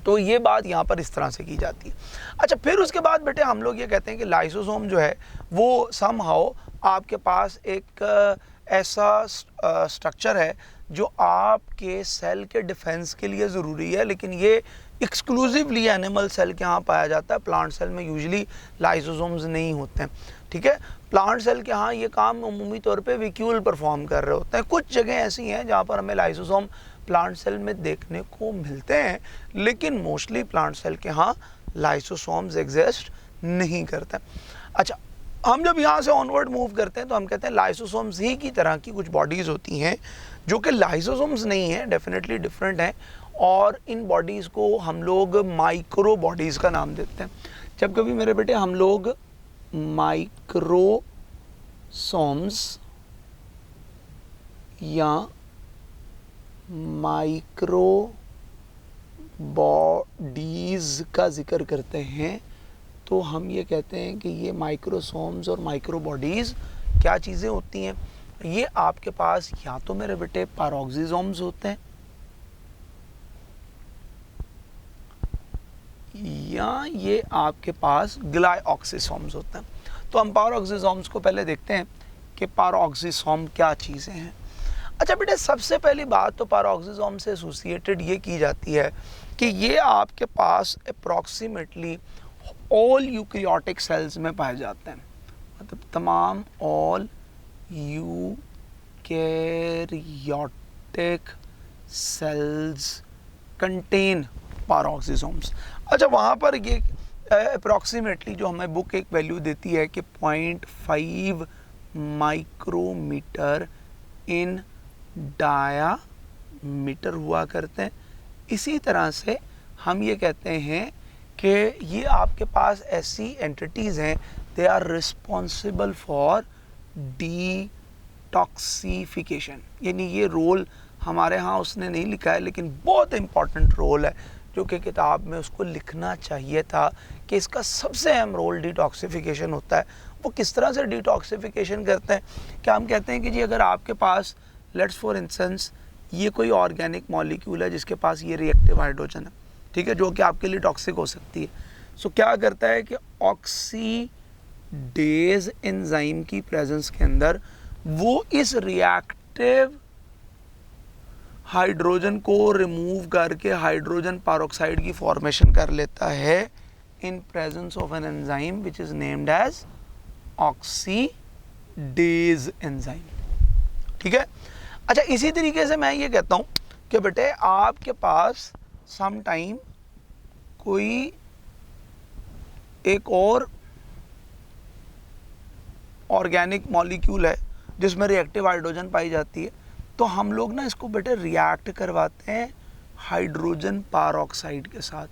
तो ये बात यहाँ पर इस तरह से की जाती है। अच्छा, फिर उसके बाद बेटे हम लोग ये कहते हैं कि लाइसोसोम जो है वो समहाउ आपके पास एक ऐसा स्ट्रक्चर है जो आपके सेल के डिफेंस के लिए ज़रूरी है, लेकिन ये एक्सक्लूसिवली एनिमल सेल के यहाँ पाया जाता है। प्लांट सेल में यूजुअली लाइसोसोम्स नहीं होते हैं। ठीक है, प्लांट सेल के यहाँ ये काम अमूमी तौर पे वैक्यूल परफॉर्म कर रहे होते हैं। कुछ जगह ऐसी हैं जहाँ पर हमें लाइसोसोम प्लांट सेल में देखने को मिलते हैं, लेकिन मोस्टली प्लांट सेल के यहाँ लाइसोसोम्स एग्जिस्ट नहीं करते। अच्छा, हम जब यहाँ से ऑनवर्ड मूव करते हैं तो हम कहते हैं लाइसोसोम्स ही की तरह की कुछ बॉडीज़ होती हैं जो कि लाइसोसोम्स नहीं हैं, डेफिनेटली डिफरेंट हैं, और इन बॉडीज़ को हम लोग माइक्रो बॉडीज़ का नाम देते हैं। जब कभी मेरे बेटे हम लोग माइक्रोसोम्स या माइक्रो बॉडीज़ का जिक्र करते हैं तो हम ये कहते हैं कि ये माइक्रोसोम्स और माइक्रो बॉडीज़ क्या चीज़ें होती हैं। ये आपके पास या तो मेरे बेटे पैरोक्सिसोम्स होते हैं या ये आपके पास ग्लाइऑक्सिसोम्स होते हैं। तो हम पैरोक्सिसोम्स को पहले देखते हैं कि पैरोक्सिसोम क्या चीज़ें हैं। अच्छा बेटे, सबसे पहली बात तो पैरोक्सिसोम से एसोसिएटेड ये की जाती है कि ये आपके पास अप्रॉक्सीमेटली ऑल यूकैरियोटिक सेल्स में पाए जाते हैं। मतलब तमाम ऑल यूकैरियोटिक सेल्स कंटेन पैरोक्सिसोम्स। अच्छा, वहाँ पर ये अप्रॉक्सीमेटली जो हमें बुक एक वैल्यू देती है कि 0.5 माइक्रोमीटर इन डायामीटर हुआ करते हैं। इसी तरह से हम ये कहते हैं कि ये आपके पास ऐसी एंटिटीज़ हैं, they are responsible for detoxification. यानी ये रोल हमारे यहाँ उसने नहीं लिखा है, लेकिन बहुत इम्पॉर्टेंट रोल है जो कि किताब में उसको लिखना चाहिए था कि इसका सबसे अहम रोल डिटॉक्सिफिकेशन होता है। वो किस तरह से डिटॉक्सिफिकेशन करते हैं? क्या हम कहते हैं कि जी अगर आपके पास लेट्स फॉर इंस्टेंस ये कोई ऑर्गेनिक मॉलिक्यूल है जिसके पास ये रिएक्टिव हाइड्रोजन है, ठीक है, जो कि आपके लिए टॉक्सिक हो सकती है। सो क्या करता है कि ऑक्सीडेज एंजाइम की प्रेजेंस के अंदर वो इस रिएक्टिव हाइड्रोजन को रिमूव करके हाइड्रोजन पेरोक्साइड की फॉर्मेशन कर लेता है in presence of an enzyme which is named as oxidase enzyme. ठीक है। अच्छा, इसी तरीके से मैं ये कहता हूँ कि बेटे आपके पास सम टाइम कोई एक और ऑर्गेनिक मॉलिक्यूल है जिसमें रिएक्टिव हाइड्रोजन पाई जाती है, तो हम लोग ना इसको बेटे रिएक्ट करवाते हैं हाइड्रोजन पेरोक्साइड के साथ।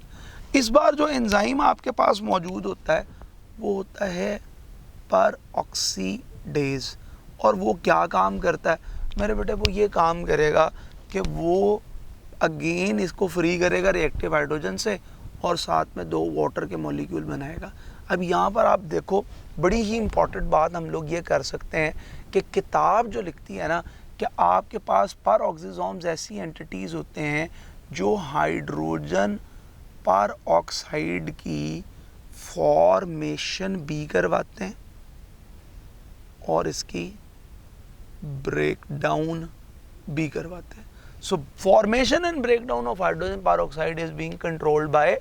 इस बार जो एंजाइम आपके पास मौजूद होता है वो होता है पेरोक्सीडेज। और वो क्या काम करता है मेरे बेटे? वो ये काम करेगा कि वो अगेन इसको फ्री करेगा रिएक्टिव हाइड्रोजन से और साथ में 2 वाटर के मॉलिक्यूल बनाएगा। अब यहाँ पर आप देखो, बड़ी ही इम्पॉर्टेंट बात हम लोग ये कर सकते हैं कि किताब जो लिखती है ना कि आपके पास पेरोक्सिसोम्स ऐसी एंटिटीज़ होते हैं जो हाइड्रोजन पेरोक्साइड की फॉर्मेशन भी करवाते हैं और इसकी ब्रेकडाउन भी करवाते हैं। सो formation and breakdown of hydrogen peroxide is being controlled by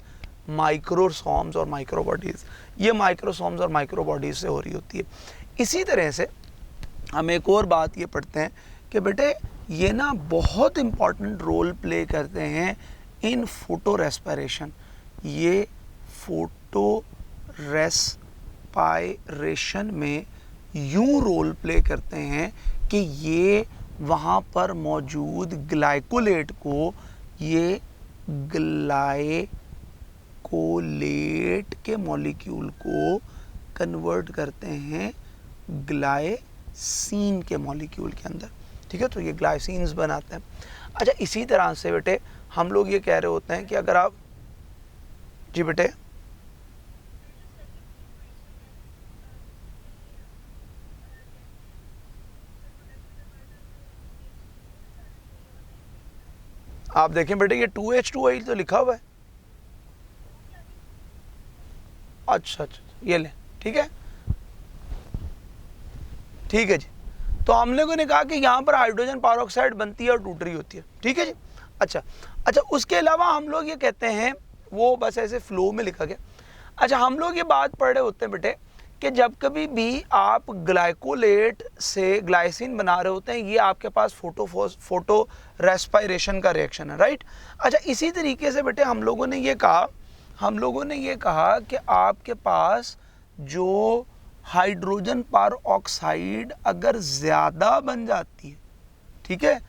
microsomes और माइक्रोबॉडीज़। ये माइक्रोसोम्स और माइक्रोबॉडीज़ से हो रही होती है। इसी तरह से हम एक और बात ये पढ़ते हैं कि बेटे ये ना बहुत इम्पॉर्टेंट रोल प्ले करते हैं इन फोटो रेस्पिरेशन। ये फोटो रेस्पिरेशन में यूं रोल प्ले करते हैं कि ये वहाँ पर मौजूद ग्लाइकोलेट को, ये ग्लाइकोलेट के मॉलिक्यूल को कन्वर्ट करते हैं ग्लाइसिन के मॉलिक्यूल के अंदर। ठीक है, तो ये ग्लाइसिन्स बनाते हैं। अच्छा, इसी तरह से बेटे हम लोग ये कह रहे होते हैं कि अगर आप, जी बेटे, आप देखें बेटे ये 2H2 तो लिखा हुआ है। अच्छा अच्छा, ये ले, ठीक है, ठीक है जी। तो हम लोगों ने कहा कि यहाँ पर हाइड्रोजन पेरोक्साइड बनती है और टूट रही होती है। ठीक है जी। अच्छा अच्छा, उसके अलावा हम लोग ये कहते हैं, वो बस ऐसे फ्लो में लिखा गया। अच्छा, हम लोग ये बात पढ़ रहे होते हैं बेटे कि जब कभी भी आप ग्लाइकोलेट से ग्लाइसिन बना रहे होते हैं, ये आपके पास फोटो रेस्पिरेशन का रिएक्शन है, राइट। अच्छा, इसी तरीके से बेटे हम लोगों ने ये कहा कि आपके पास जो हाइड्रोजन पेरोक्साइड अगर ज़्यादा बन जाती है, ठीक है,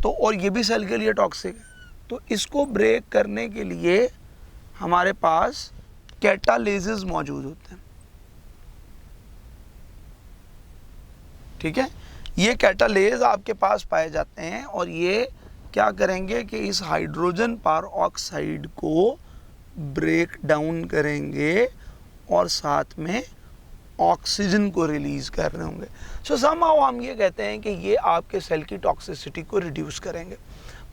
तो और ये भी सेल के लिए टॉक्सिक है, तो इसको ब्रेक करने के लिए हमारे पास कैटालेजेस मौजूद होते हैं। ठीक है, ये कैटालेज आपके पास पाए जाते हैं और ये क्या करेंगे कि इस हाइड्रोजन पेरोक्साइड को ब्रेक डाउन करेंगे और साथ में ऑक्सीजन को रिलीज कर रहे होंगे। सो समहाउ हम ये कहते हैं कि ये आपके सेल की टॉक्सिसिटी को रिड्यूस करेंगे।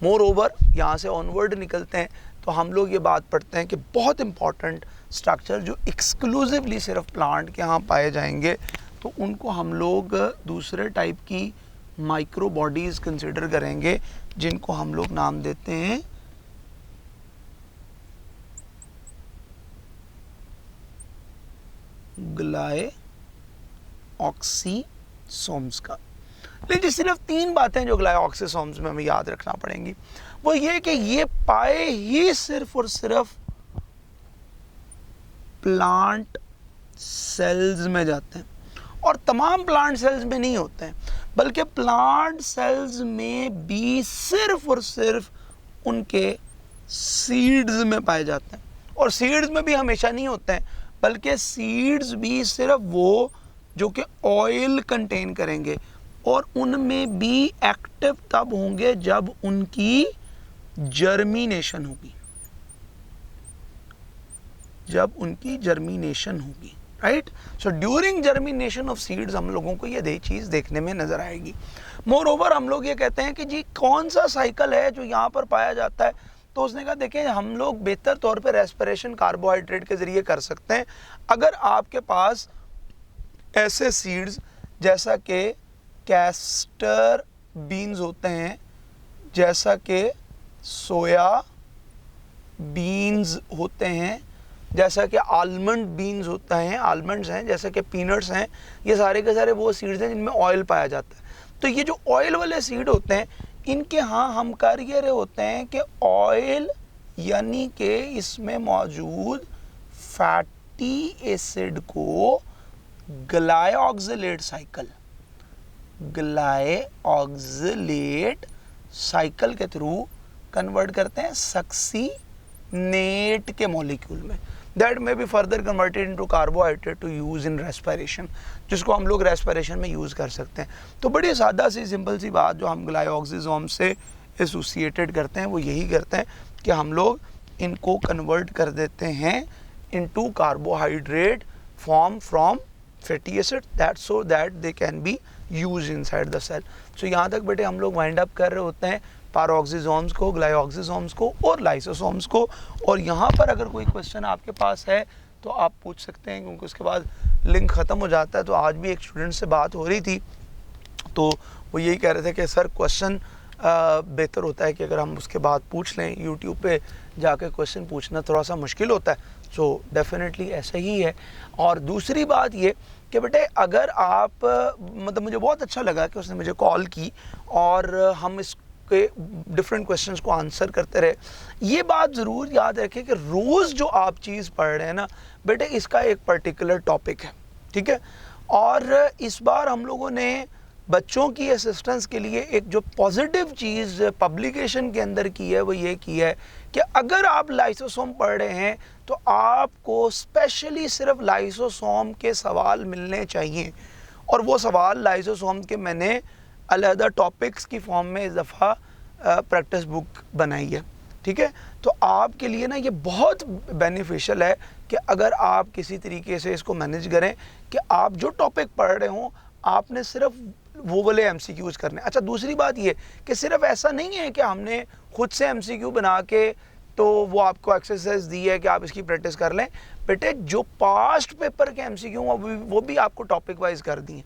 मोर ओवर यहाँ से ऑनवर्ड निकलते हैं तो हम लोग ये बात पढ़ते हैं कि बहुत इंपॉर्टेंट स्ट्रक्चर जो एक्सक्लूसिवली सिर्फ प्लांट के यहाँ पाए जाएंगे, तो उनको हम लोग दूसरे टाइप की माइक्रो बॉडीज़ कंसिडर करेंगे, जिनको हम लोग नाम देते हैं ग्लाइऑक्सीसोम्स का। लेकिन सिर्फ 3 बातें जो ग्लाइऑक्सीसोम्स में हमें याद रखना पड़ेंगी, वो ये कि ये पाए ही सिर्फ और सिर्फ प्लांट सेल्स में जाते हैं, और तमाम प्लांट सेल्स में नहीं होते हैं, बल्कि प्लांट सेल्स में भी सिर्फ और सिर्फ उनके सीड्स में पाए जाते हैं। और सीड्स में भी हमेशा नहीं होते हैं, बल्कि सीड्स भी सिर्फ वो जो कि ऑयल कंटेन करेंगे, और उनमें भी एक्टिव तब होंगे जब उनकी जर्मिनेशन होगी, right. So during germination of seeds हम लोगों को ये चीज़ देखने में नजर आएगी। मोर ओवर हम लोग ये कहते हैं कि जी कौन सा साइकिल है जो यहाँ पर पाया जाता है, तो उसने कहा देखें हम लोग बेहतर तौर पे रेस्पिरेशन कार्बोहाइड्रेट के ज़रिए कर सकते हैं। अगर आपके पास ऐसे सीड्स जैसा कि कैस्टर बीन्स होते हैं, जैसा कि सोया बीन्स होते हैं, जैसा कि आलमंड बीन्स होता है, आलमंड्स हैं, जैसा कि पीनट्स हैं, ये सारे के सारे वो सीड्स हैं जिनमें ऑयल पाया जाता है। तो ये जो ऑयल वाले सीड होते हैं, इनके यहाँ हम कर ये रहे होते हैं कि ऑयल यानी कि इसमें मौजूद फैटी एसिड को ग्लाइऑक्सिलेट साइकिल के थ्रू कन्वर्ट करते हैं सक्सीनेट के मॉलिक्यूल में, that may be further converted into carbohydrate to use in respiration, जिसको हम लोग रेस्पिरेशन में यूज़ कर सकते हैं। तो बड़ी सादा सी सिंपल सी बात जो हम ग्लाइऑक्सीसोम से एसोसिएटेड करते हैं वो यही करते हैं कि हम लोग इनको कन्वर्ट कर देते हैं into carbohydrate form from fatty acid, that so that they can be use inside the cell. So यहाँ तक बेटे हम लोग वाइंड अप कर रहे होते हैं पैरोक्सिसोम्स को, ग्लाइऑक्सीसोम्स को और लाइसोसोम्स को। और यहाँ पर अगर कोई क्वेश्चन आपके पास है तो आप पूछ सकते हैं, क्योंकि उसके बाद लिंक ख़त्म हो जाता है। तो आज भी एक स्टूडेंट से बात हो रही थी, तो वो यही कह रहे थे कि सर क्वेश्चन बेहतर होता है कि अगर हम उसके बाद पूछ लें। यूट्यूब पे जाके क्वेश्चन पूछना थोड़ा सा मुश्किल होता है, सो डेफिनेटली ऐसा ही है। और दूसरी बात ये कि बेटे अगर आप मतलब मुझे बहुत अच्छा लगा कि उसने मुझे कॉल की और हम इसके डिफरेंट क्वेश्चंस को आंसर करते रहे। ये बात ज़रूर याद रखें कि रोज़ जो आप चीज़ पढ़ रहे हैं ना बेटे, इसका एक पर्टिकुलर टॉपिक है, ठीक है। और इस बार हम लोगों ने बच्चों की असिस्टेंस के लिए एक जो पॉजिटिव चीज़ पब्लिकेशन के अंदर की है वो ये की है कि अगर आप लाइसोसोम पढ़ रहे हैं तो आपको स्पेशली सिर्फ लाइसोसोम के सवाल मिलने चाहिए। और वो सवाल लाइसोसोम के मैंने अलहदा टॉपिक्स की फॉर्म में इस दफ़ा प्रैक्टिस बुक बनाई है, ठीक है। तो आपके लिए ना ये बहुत बेनिफिशियल है कि अगर आप किसी तरीके से इसको मैनेज करें कि आप जो टॉपिक पढ़ रहे हों आपने सिर्फ वो वाले एमसीक्यूज करने। अच्छा, दूसरी बात ये कि सिर्फ ऐसा नहीं है कि हमने खुद से एमसीक्यू बना के तो वो आपको एक्सरसाइज दी है कि आप इसकी प्रैक्टिस कर लें। बेटे जो पास्ट पेपर के एमसीक्यू वो भी आपको टॉपिक वाइज कर दिए,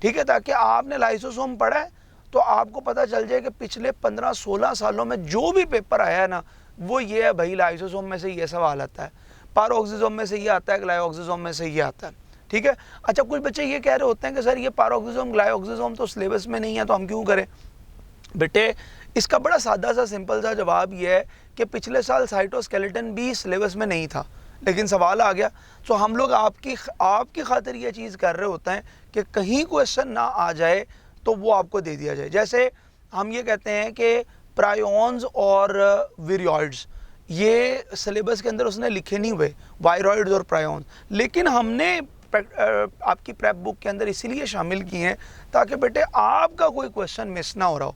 ठीक है, ताकि आपने लाइसोसोम पढ़ा है तो आपको पता चल जाए कि पिछले 15-16 सालों में जो भी पेपर आया है ना वो ये है भाई, लाइसोसोम में से ये सवाल आता है, पारोक्सिसोम में से ये आता है, ग्लाइऑक्सिसोम में से ये आता है, ठीक है। अच्छा, कुछ बच्चे ये कह रहे होते हैं कि सर ये पारोक्सिसोम ग्लाइऑक्सिसोम तो सिलेबस में नहीं है तो हम क्यों करें। बेटे इसका बड़ा सादा सा सिंपल सा जवाब ये है कि पिछले साल साइटोस्केलेटन भी सिलेबस में नहीं था लेकिन सवाल आ गया। तो हम लोग आपकी खातिर ये चीज़ कर रहे होते हैं कि कहीं क्वेश्चन ना आ जाए तो वो आपको दे दिया जाए। जैसे हम ये कहते हैं कि प्रायोन्स और विरियॉइड्स ये सिलेबस के अंदर उसने लिखे नहीं हुए, वायरॉइड्स और प्रायोन्स, लेकिन हमने आपकी प्रेप बुक के अंदर इसीलिए शामिल किए हैं ताकि बेटे आपका कोई क्वेश्चन मिस ना हो रहा हो,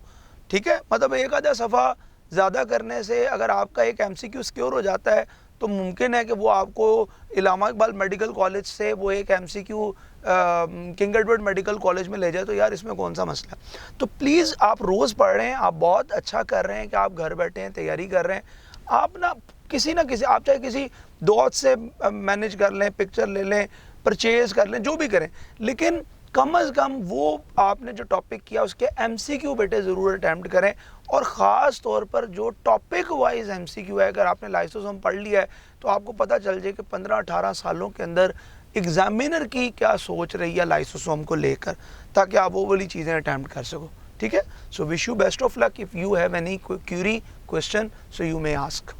ठीक है। मतलब एक आधा सफ़ा ज़्यादा करने से अगर आपका एक एमसीक्यू सिक्योर हो जाता है तो मुमकिन है कि वो आपको इलामा इकबाल मेडिकल कॉलेज से वो एक MCQ king Edward medical college में ले जाए तो यार इसमें कौन सा मसला है। तो प्लीज़ आप रोज़ पढ़ रहे हैं, आप बहुत अच्छा कर रहे हैं कि आप घर बैठे हैं, तैयारी कर रहे हैं। आप ना किसी आप चाहे किसी दोस्त से मैनेज कर लें, पिक्चर ले लें, परचेज़ कर लें, जो भी करें, लेकिन कम अज़ कम वो आपने जो टॉपिक किया उसके एमसीक्यू बेटे ज़रूर अटैम्प्ट करें। और ख़ास तौर पर जो टॉपिक वाइज एमसीक्यू है, अगर आपने लाइसोसोम पढ़ लिया है तो आपको पता चल जाए कि 15-18 सालों के अंदर एग्जामिनर की क्या सोच रही है लाइसोसोम को लेकर, ताकि आप वो वाली चीज़ें अटैम्प्ट कर सको, ठीक है। So wish you best of luck. If you have any Curie question so you may ask.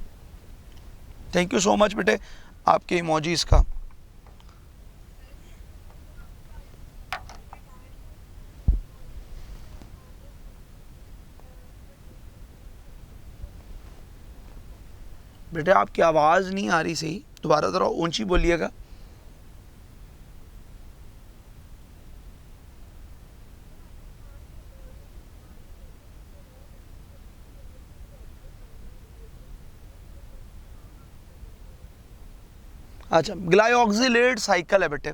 Thank you so much बेटे आपके इमोजीज़ का। बेटे आपकी आवाज़ नहीं आ रही सही, दोबारा थोड़ा ऊंची बोलिएगा। अच्छा, ग्लाइऑक्सिलेट साइकिल है बेटे,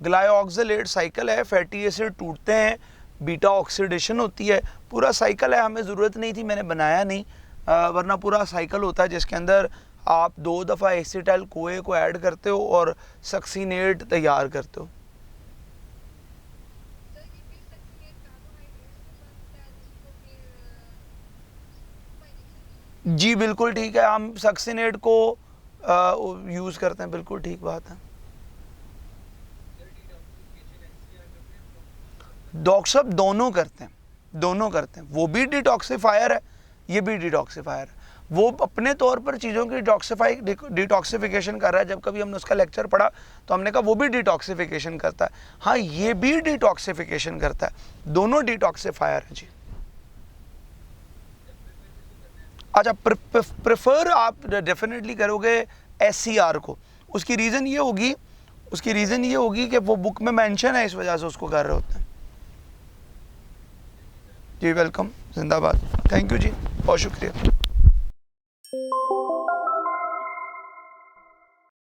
ग्लाइऑक्सिलेट साइकिल है, फैटी एसिड टूटते हैं, बीटा ऑक्सीडेशन होती है, पूरा साइकिल है। हमें ज़रूरत नहीं थी, मैंने बनाया नहीं, वरना पूरा साइकिल होता है जिसके अंदर आप 2 दफ़ा एसिटाइल कोए को ऐड करते हो और सक्सीनेट तैयार करते हो। जी बिल्कुल ठीक है, हम सक्सीनेट को यूज़ करते हैं, बिल्कुल ठीक बात है। डॉक्टर साहब दोनों करते हैं, दोनों करते हैं। वो भी डिटॉक्सिफायर है, ये भी डिटॉक्सिफायर है। वो अपने तौर पर चीज़ों की डिटॉक्सिफिकेशन कर रहा है। जब कभी हमने उसका लेक्चर पढ़ा तो हमने कहा वो भी डिटॉक्सिफिकेशन करता है। हाँ, ये भी डिटॉक्सिफिकेशन करता है, दोनों डिटॉक्सिफायर हैं जी। अच्छा, प्रेफर आप डेफिनेटली करोगे SCR को। उसकी रीज़न ये होगी कि वो बुक में मेंशन है, इस वजह से उसको कर रहे होते हैं। जी वेलकम, जिंदाबाद, थैंक यू जी, बहुत शुक्रिया।